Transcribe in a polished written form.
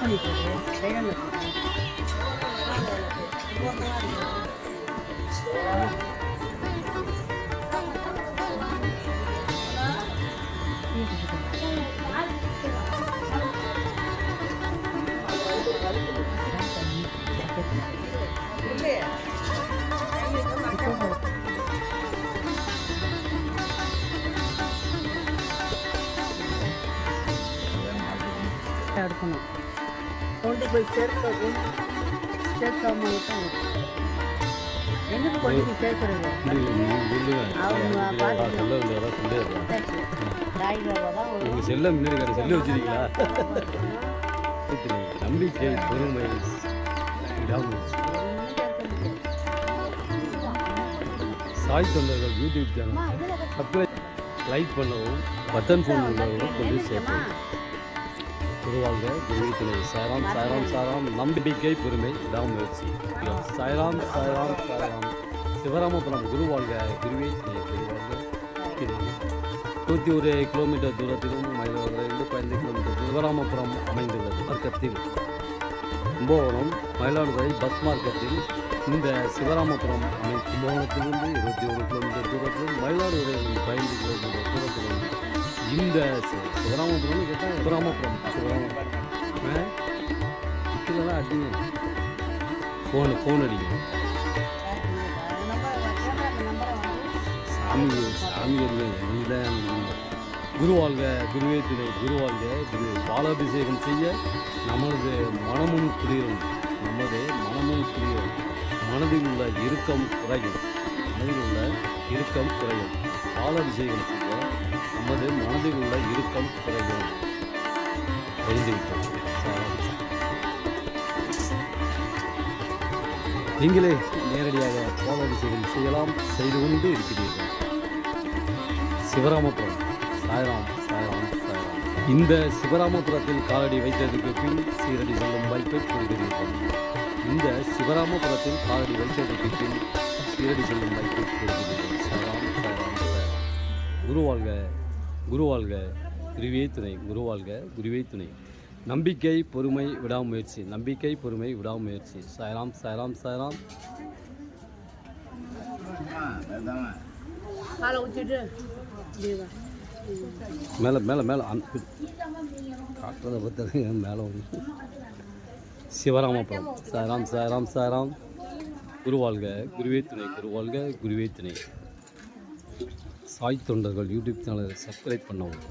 பண்ணிட்டு எடுக்கணும். கொண்டு போய் சேர்க்கவும் சேர்க்காம எங்கே கொண்டு போய் சேர்க்கிறது? அவங்க செல்ல முன்னாடி செல்லு வச்சிருக்கீங்களா? நம்பிக்கை பொறுமை சாய் தொண்டர்கள் யூடியூப் சேனல் சப்ஸ்கிரைப் லைக் பண்ணவும் பட்டன் ஃபோன் உள்ளவர்களும் கொண்டு சேர்ப்போம். குருவாங்க குருவித்துணை சாய்ராம் சாய்ராம் சாய்ராம் நம்பிக்கை பெருமை விடாமுயற்சி சாய்ராம் சாய்ராம் சாய்ராம் சிவராமபுரம் குருவாழ்க குருவே குருவாழ்க 101 கிலோமீட்டர் தூரத்திலும் மயிலாடுதுறையிலிருந்து 15 கிலோமீட்டர் சிவராமபுரம் அமைந்துள்ளது. மார்க்கத்தில் கும்பகோணம் மயிலாடுதுறை பஸ் மார்க்கத்தில் இந்த சிவராமபுரம் கும்பகோணத்திலிருந்து 21 கிலோமீட்டர் தூரத்திலும் மயிலாடுதுறையிலிருந்து 15 கிலோமீட்டர் தூரத்திலும் இந்த சிவராமபுரம்னு கேட்டால் சிவராமபுரம் இதெல்லாம் அடிங்க ஃபோன் அடிக்கணும். சாமி இதுதான் குருவாழ்க குருவே துணை குருவாழ்க குருவே பாலாபிஷேகம் செய்ய நமது மனமும் குளிரும் மனதில் உள்ள இறுக்கம் குறையும் பாலாபிஷேகம் செய்ய நமது மனதில் உள்ள இறுக்கம் குறையும். தெரிந்துவிட்டோம். நீங்களே நேரடியாக பாலாபிஷேகம் செய்து கொண்டு இருக்கிறீர்கள். சிவராமபுரம் சாய்ராம் சாய்ராம் சாய்ராம். இந்த சிவராமபுரத்தில் காலடி வைத்ததுக்கு பின் சீரடி செல்லும் வாய்ப்பை கொடுக்கிறீர்கள். இந்த சிவராமபுரத்தில் காலடி வைத்ததுக்கு பின் சீரடி செல்லும் வாய்ப்பை கொடுக்கிறீர்கள். சாய்ராம் சாய்ராம் சாய்ராம். குருவாழ்க குருவாழ்க குருவே துணை குருவாழ்க குருவே துணை. நம்பிக்கை பொறுமை விடாமுயற்சி சாய்ராம் சாய்ராம் சாய்ராம். மேலே மேலே மேலே காட்டுறதை பார்த்தாங்க மேலே ஒன்று. சிவராமபுரம் சாய்ராம் சாய்ராம் சாய்ராம். குருவாழ்க குருவே துணை குருவாழ்க குருவே துணை. சாய் தொண்டர்கள் யூடியூப் சேனலை சப்ஸ்கிரைப் பண்ணவும்.